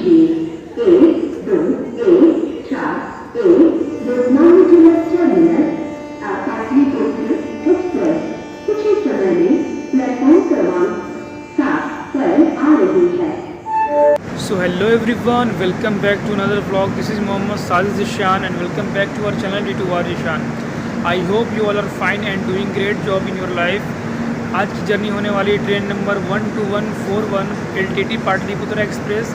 कीजिए। 1, 2, 1, 4, 1 Lokmanya Tilak terminus Pataliputra express कुछ ही समय में प्लेटफॉर्म क्रमांक 7 पर आ रही है। So hello everyone, welcome back to another vlog. This is Mohammad Sajid Zishan and welcome back to our channel D2R Zishan. I hope you all are fine and doing great job in your life. आज की journey होने वाली train number 12141 LTT Pataliputra express,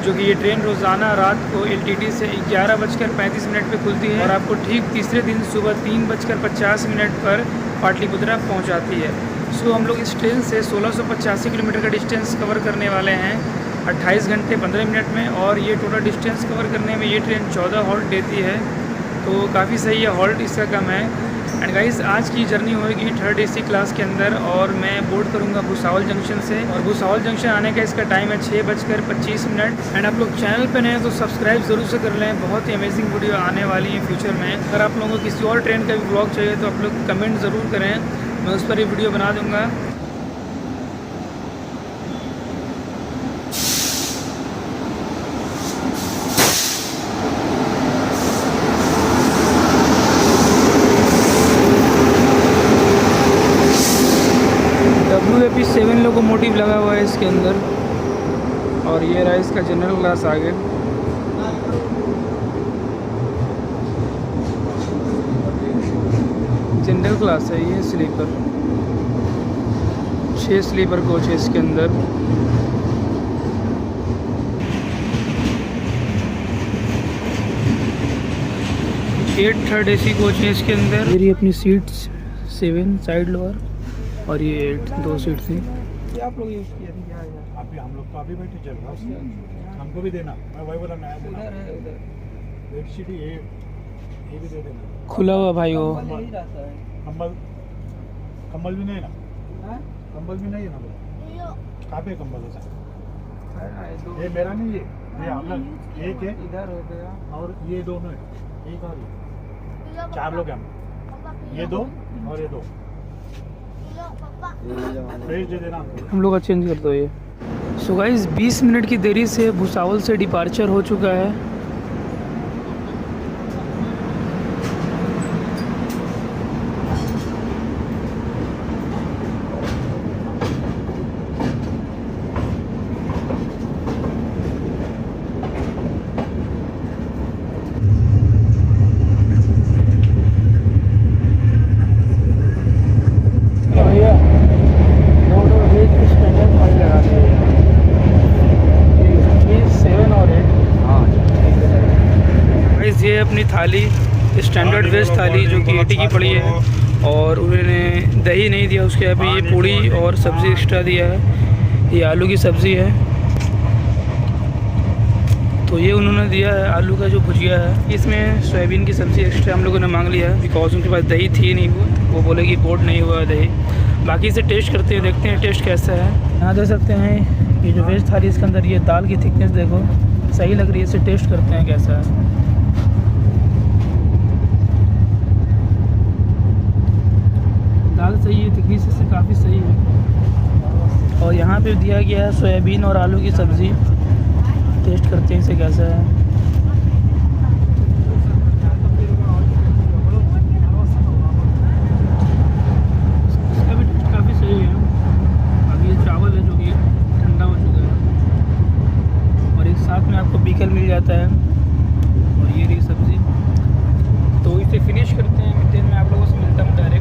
जो कि ये train रोज़ाना रात को LTT से 11:35 पर खुलती है और आपको ठीक तीसरे दिन सुबह 3:50 पर पाटलिपुत्रा पहुंचाती है। सो हम लोग इस ट्रेन से 1685 किलोमीटर का डिस्टेंस कवर करने वाले हैं 28 घंटे 15 मिनट में, और ये टोटल डिस्टेंस कवर करने में ये ट्रेन 14 हॉल्ट देती है, तो काफ़ी सही है, हॉल्ट इसका कम है। एंड गाइस, आज की जर्नी होगी 3rd AC क्लास के अंदर और मैं बोर्ड करूँगा भुसावल जंक्शन से, और भुसावल जंक्शन आने का इसका टाइम है 6:25 एंड आप लोग चैनल पे नए हैं तो सब्सक्राइब ज़रूर से कर लें, बहुत ही अमेजिंग वीडियो आने वाली है फ्यूचर में। अगर आप लोगों को किसी और ट्रेन का भी ब्लॉग चाहिए तो आप लोग कमेंट ज़रूर करें, मैं उस पर ये वीडियो बना दूँगा। WAP 7 लोकोमोटिव लगा हुआ है इसके अंदर, और ये रहा इसका जनरल क्लास आगे। जनरल क्लास है ये, स्लीपर 6 स्लीपर कोच है इसके अंदर। एट 3rd AC कोच है इसके अंदर। ये अपनी सीट्स 7 साइड लोअर और ये 8 2 सीट थी। ये आप लोग यूज़ किया थी क्या? अभी हम लोग तो अभी बैठे चल रहा है, हमको भी देना, मैं वही बोला नया देना। उधर है, उधर बेडशीट ये भी दे देना। खुला हुआ भाई वो कंबल कंबल भी नहीं ना, कंबल भी नहीं है ना, कहाँ पे कंबल है? ये मेरा नहीं है, ये हम लोग एक है इधर हो गया और ये दोनों है, एक और ये 4 लोग हैं हम, ये 2 और ये 2 फ्रेश दे देना हम लोग का चेंज कर दो ये। सो गाइस, 20 मिनट की देरी से भुसावल से डिपार्चर हो चुका है। ये अपनी थाली स्टैंडर्ड वेज थाली जो कि 80 की पड़ी है, और उन्होंने दही नहीं दिया उसके, अभी ये पूड़ी और सब्ज़ी एक्स्ट्रा दिया है। ये आलू की सब्ज़ी है, तो ये उन्होंने दिया है आलू का जो भुजिया है। इसमें सोयाबीन की सब्ज़ी एक्स्ट्रा हम लोगों ने मांग लिया है, बिकॉज उनके पास दही थी नहीं, वो बोले कि बोर्ड नहीं हुआ दही। बाकी इसे टेस्ट करते हैं, देखते हैं टेस्ट कैसा है। यहाँ देख सकते हैं ये जो वेज थाली, इसके अंदर ये दाल की थिकनेस देखो, सही लग रही है, इसे टेस्ट करते हैं कैसा है। दाल सही है, थिकनेस इससे काफ़ी सही है, और यहाँ पे दिया गया है सोयाबीन और आलू की सब्ज़ी। टेस्ट करते हैं इसे कैसा है। इसका भी टेस्ट काफ़ी सही है। अभी ये चावल है जो कि ठंडा हो चुका है, और एक साथ में आपको बीकल मिल जाता है, और ये रही सब्ज़ी। तो इसे फिनिश करते हैं, फिर मैं आप लोगों से मिलता हूँ डायरेक्ट।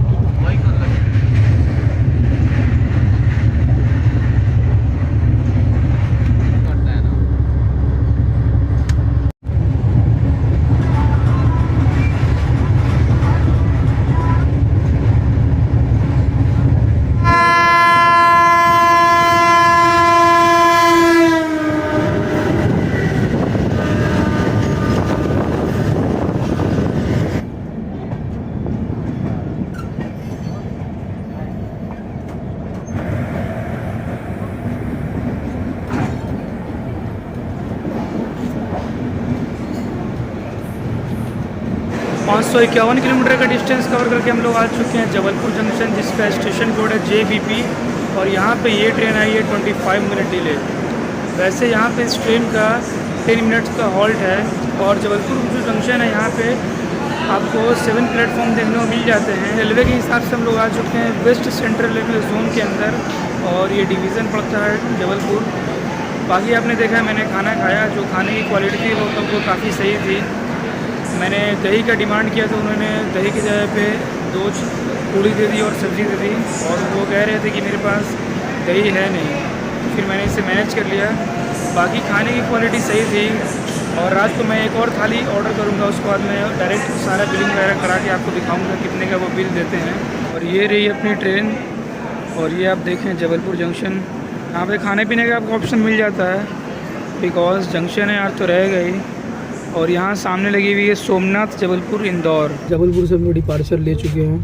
सौ 51 किलोमीटर का डिस्टेंस कवर करके हम लोग आ चुके हैं जबलपुर जंक्शन, जिसका स्टेशन कोड है JBP, और यहाँ पे ये ट्रेन आई है 25 मिनट डिले। वैसे यहाँ पे इस ट्रेन का 10 मिनट्स का हॉल्ट है। और जबलपुर जो जंक्शन है यहाँ पे आपको 7 प्लेटफॉर्म देखने को मिल जाते हैं। रेलवे के हिसाब से हम लोग आ चुके हैं वेस्ट सेंट्रल रेलवे जोन के अंदर और ये डिवीज़न पड़ता है जबलपुर। बाकी आपने देखा मैंने खाना खाया, जो खाने की क्वालिटी थी वो काफ़ी सही थी। मैंने दही का डिमांड किया तो उन्होंने दही की जगह पे 2 पूड़ी दे दी और सब्ज़ी दे दी और वो कह रहे थे कि मेरे पास दही है नहीं, फिर मैंने इसे मैनेज कर लिया। बाकी खाने की क्वालिटी सही थी। और रात को मैं एक और थाली ऑर्डर करूँगा, उसके बाद मैं डायरेक्ट सारा बिलिंग वगैरह करा के आपको दिखाऊँगा कितने का वो बिल देते हैं। और ये रही अपनी ट्रेन और ये आप देखें जबलपुर जंक्शन। यहाँ पे खाने पीने का आपको ऑप्शन मिल जाता है बिकॉज जंक्शन है यार तो रह गई। और यहाँ सामने लगी हुई है सोमनाथ जबलपुर इंदौर। जबलपुर से हम लोग डिपार्चर ले चुके हैं।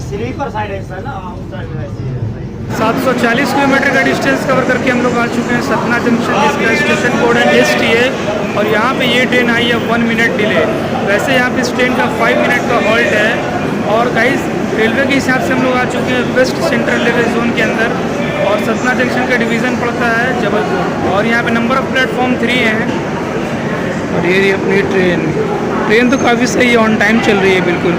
स्लीपर साइड है सर ना, उस साइड में ऐसी है। 740 किलोमीटर का डिस्टेंस कवर करके हम लोग आ चुके हैं सतना जंक्शन, जिसका स्टेशन कोड है STA। और यहाँ पे ये ट्रेन आई है 1 मिनट डिले। वैसे यहाँ पे इस ट्रेन का 5 मिनट का हॉल्ट है। और गाइस रेलवे के हिसाब से हम लोग आ चुके हैं वेस्ट सेंट्रल रेलवे जोन के अंदर और सतना जंक्शन का डिवीज़न पड़ता है जबलपुर। और यहाँ पे नंबर ऑफ़ प्लेटफॉर्म 3 है। और ये रही अपनी ट्रेन तो काफ़ी सही है, ऑन टाइम चल रही है बिल्कुल।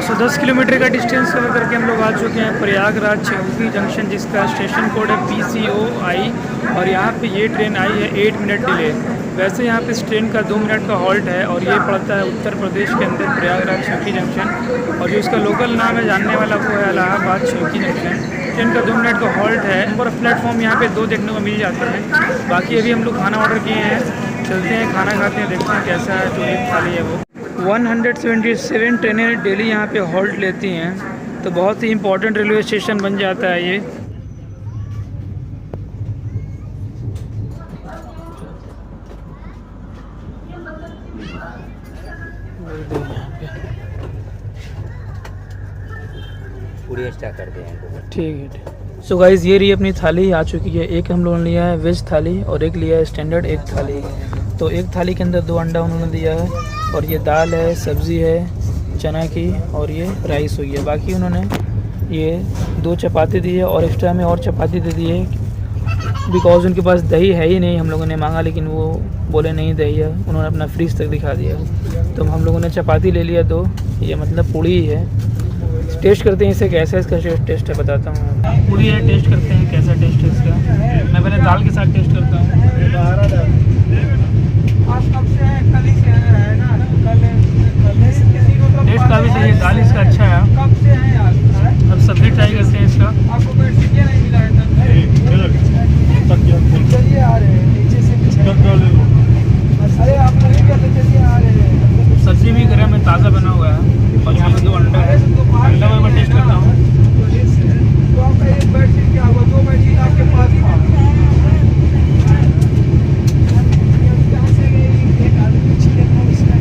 तो 10 किलोमीटर का डिस्टेंस कवर करके हम लोग आ चुके हैं प्रयागराज चौकी जंक्शन, जिसका स्टेशन कोड है PCOI। और यहाँ पे ये ट्रेन आई है 8 मिनट डिले। वैसे यहाँ पे इस ट्रेन का 2 मिनट का हॉल्ट है और ये पड़ता है उत्तर प्रदेश के अंदर प्रयागराज चौकी जंक्शन। और जो इसका लोकल नाम है जानने वाला वो है इलाहाबाद चौकी जंक्शन। ट्रेन का 2 मिनट का हॉल्ट है और प्लेटफॉर्म यहाँ पे 2 देखने को मिल जाते हैं। बाकी अभी हम लोग खाना ऑर्डर किए हैं, चलते हैं खाना खाते हैं, देखते हैं कैसा है। जो एक थाली है वो 177 ट्रेनें डेली यहाँ पे हॉल्ट लेती हैं, तो बहुत ही इम्पोर्टेंट रेलवे स्टेशन बन जाता है ये। पूरी एक्स्ट्रा कर दें। ठीक है। सो गाइज़ ये रही अपनी थाली आ चुकी है। एक हम लोगों ने लिया है वेज थाली और एक लिया है स्टैंडर्ड एक थाली। तो एक थाली के अंदर 2 अंडा उन्होंने दिया है और ये दाल है, सब्ज़ी है चना की और ये राइस हुई है। बाकी उन्होंने ये 2 चपाती दी है और एक्स्ट्रा में और चपाती दे दी है बिकॉज़ उनके पास दही है ही नहीं। हम लोगों ने मांगा लेकिन वो बोले नहीं दही है, उन्होंने अपना फ्रीज तक दिखा दिया। तो हम लोगों ने चपाती ले लिया 2, ये मतलब पूड़ी ही है। टेस्ट करते हैं इसे कैसा इसका टेस्ट है, बताता हूँ। पूड़ी है, टेस्ट करते हैं कैसा टेस्ट है इसका। मैं पहले दाल के साथ टेस्ट करता हूँ। टेस्ट काफ़ी सही है, दाल इसका अच्छा है। अब सब्जी ट्राई करते हैं इसका। अरे आप ताज़ा बना हुआ है और यहाँ पे 2 अंडा है। अंडा मैं टेस्ट करता हूँ।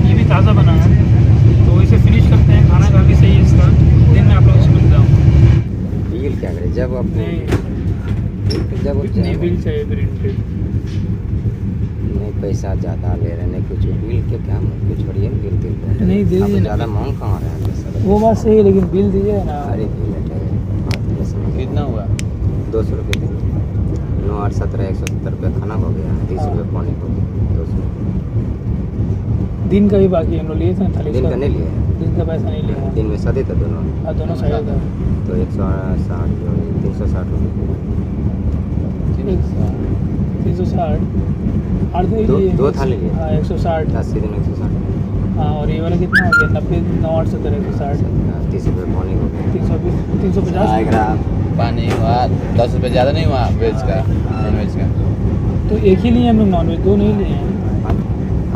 ये भी ताज़ा बना है, तो इसे फिनिश करते हैं। खाना काफ़ी सही है इसका। दिन में आप लोगों से मिलता हूँ। बिल क्या करें जब अपने जब नहीं बिल चाहिए प्रिंटेड। नहीं पैसा ज़्यादा ले रहे, नहीं कुछ बिल के क्या कुछ बढ़िया बिल देते हैं। नहीं, दे अब दीजिए ना। ज़्यादा महंग कहाँ रहा है सर? वो बात सही है, लेकिन बिल दीजिए ना। अरे बिल कितना हुआ? 200 रुपये दे 9 8 17 170 रुपये खाना हो गया, 30 रुपये पानी हो गया, 200। दिन का भी बाकी हम लोग लिए थे ना थाली दिन का नहीं लिया, दिन का पैसा नहीं लिया। दिन में सदे था दोनों, हाँ दोनों साइड था। तो 160 जो 360 रुपये 360 आठ दो थाली लिए। हाँ 160। 80 दिन 160, हाँ और ये वाला कितना हो गया? 90 9 8 70 160 30 रुपये पानी हो गया। 320 350। पानी हुआ 10 रुपये ज़्यादा नहीं हुआ वेज का नॉन वेज का? तो एक ही लिए हम लोग नॉन वेज, 2 नहीं लिए हैं।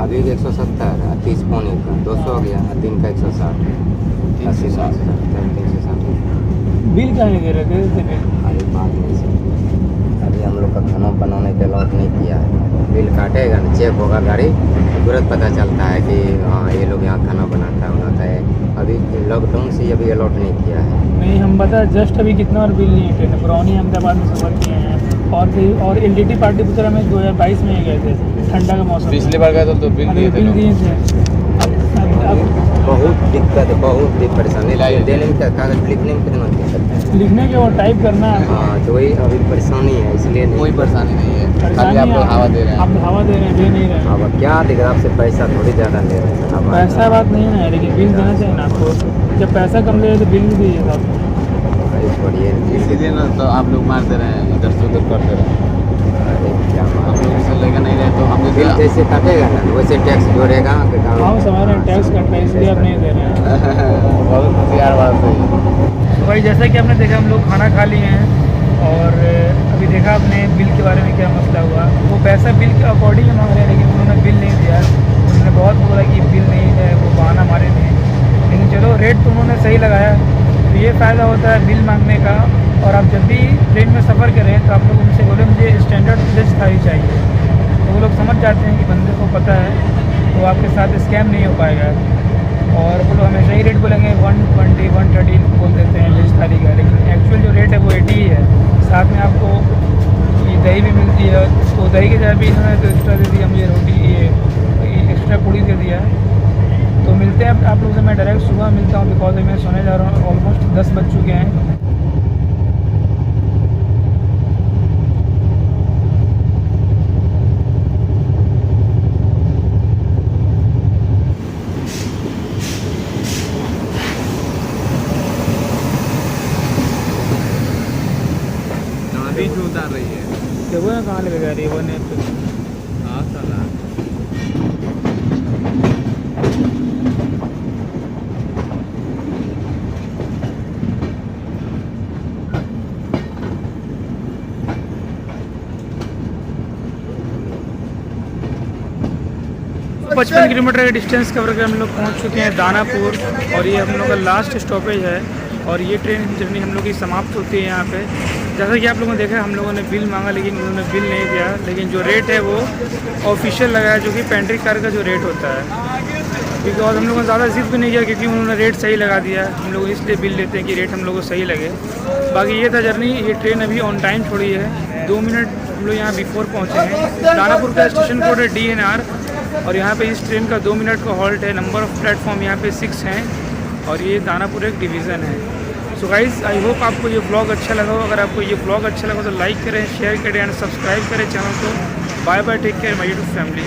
अभी 170 30 पानी का 200 हो गया, दिन का 160 80 360। बिल क्या नहीं दे रहे थे? देते बिल। अरे बात नहीं सर, अभी हम लोग का खाना बनाने पे अलॉट नहीं किया है। बिल काटेगा ना, चेक होगा गाड़ी, तुरंत पता चलता है कि हाँ ये लोग यहाँ खाना बनाता है। अभी लॉकडाउन से अभी अलॉट नहीं किया है। नहीं हम बता जस्ट अभी कितना और बिल लिए थे। ब्राउनी अहमदाबाद में सफ़र किए हैं और एलटीटी पार्टी पुत्रा में 2022 में ही गए थे, ठंडा का मौसम। पिछली बार गए तो बिल दिए थे बिल लोग। दिए थे। अब बहुत दिक्कत, बहुत परेशानी देने में, कागज लिखने में कितना दिक्कत है। लिखने के और टाइप करना है। हाँ तो वही अभी परेशानी है, इसलिए नहीं। कोई परेशानी नहीं है, खाली परेशानी आप लोग हवा दे रहे आप हैं। हवा दे रहे हैं, दे नहीं रहे हैं। अब क्या दिख रहा है, आपसे पैसा थोड़ी ज़्यादा ले रहे हैं। अब पैसा बात नहीं है, लेकिन बिल देना चाहिए ना आपको। जब पैसा कम ले रहे तो बिल भी दीजिए साहब। अरे छोड़िए, इसीलिए ना तो आप लोग मारते रहे, इधर से उधर करते रहे। अरे क्या हम मालूम। लोग से लेकर नहीं रहे तो हम लोग बिल जैसे कटेगा ना वैसे टैक्स जोड़ेगा। हाँ समझ रहे हैं, टैक्स कट रहा है इसलिए आप नहीं दे रहे हैं। बहुत होशियार बात है। तो भाई जैसा कि आपने देखा हम लोग खाना खा लिए हैं और अभी देखा आपने बिल के बारे में क्या मसला हुआ। वो पैसा बिल के अकॉर्डिंग मांग रहे हैं, लेकिन उन्होंने बिल नहीं दिया। उन्होंने बहुत बोला कि बिल नहीं है, वो बहाना मारे थे। लेकिन चलो रेट तो उन्होंने सही लगाया। तो ये फ़ायदा होता है बिल मांगने का। और आप जब भी ट्रेन में सफ़र करें तो आप लोग उनसे बोले मुझे स्टैंडर्ड वेज थाली चाहिए, तो वो लोग समझ जाते हैं कि बंदे को पता है, तो आपके साथ स्कैम नहीं हो पाएगा। और वो लोग हमेशा ही रेट बोलेंगे 120 130 बोल देते हैं वेज थाली का, लेकिन एक्चुअल जो रेट है वो 80 ही है। साथ में आपको ये दही भी मिलती है, तो दही के जगह भी इन्होंने तो एक्स्ट्रा दे दिया मुझे रोटी, ये एक्स्ट्रा पूड़ी दे दिया। तो मिलते हैं आप लोगों से। मैं डायरेक्ट सुबह मिलता हूँ, बिकॉज मैं सोने जा रहा हूँ। ऑलमोस्ट 10 बज चुके हैं। बीच में उतार रही है। देखो ना कहाँ लेके जा रही है वो ने। हाँ साला। तो 55 किलोमीटर का डिस्टेंस कवर कर हम लोग पहुंच चुके हैं दानापुर, और ये हम लोग का लास्ट स्टॉपेज है। और ये ट्रेन की जर्नी हम लोग की समाप्त होती है यहाँ पे। जैसा कि आप लोगों ने देखा हम लोगों ने बिल मांगा, लेकिन उन्होंने बिल नहीं दिया। लेकिन जो रेट है वो ऑफिशियल लगाया, जो कि पेंट्री कार का जो रेट होता है। बिकॉज हम लोगों ने ज़्यादा जिद भी नहीं किया, क्योंकि उन्होंने रेट सही लगा दिया। हम लोग इसलिए बिल लेते हैं कि रेट हम लोग को सही लगे। बाकी ये था जर्नी। ये ट्रेन अभी ऑन टाइम छोड़ी है, 2 मिनट हम लोग यहाँ बिफोर पहुँचे हैं। दानापुर का स्टेशन कोड है DNR, और यहाँ पे इस ट्रेन का 2 मिनट का हॉल्ट है। नंबर ऑफ़ प्लेटफॉर्म यहाँ पे 6 हैं, और ये दानापुर एक डिवीज़न है। सो गाइज़ आई होप आपको ये व्लॉग अच्छा लगा हो। अगर आपको ये व्लॉग अच्छा लगा तो लाइक करें, शेयर करें एंड सब्सक्राइब करें चैनल को। Bye bye, take care my YouTube family.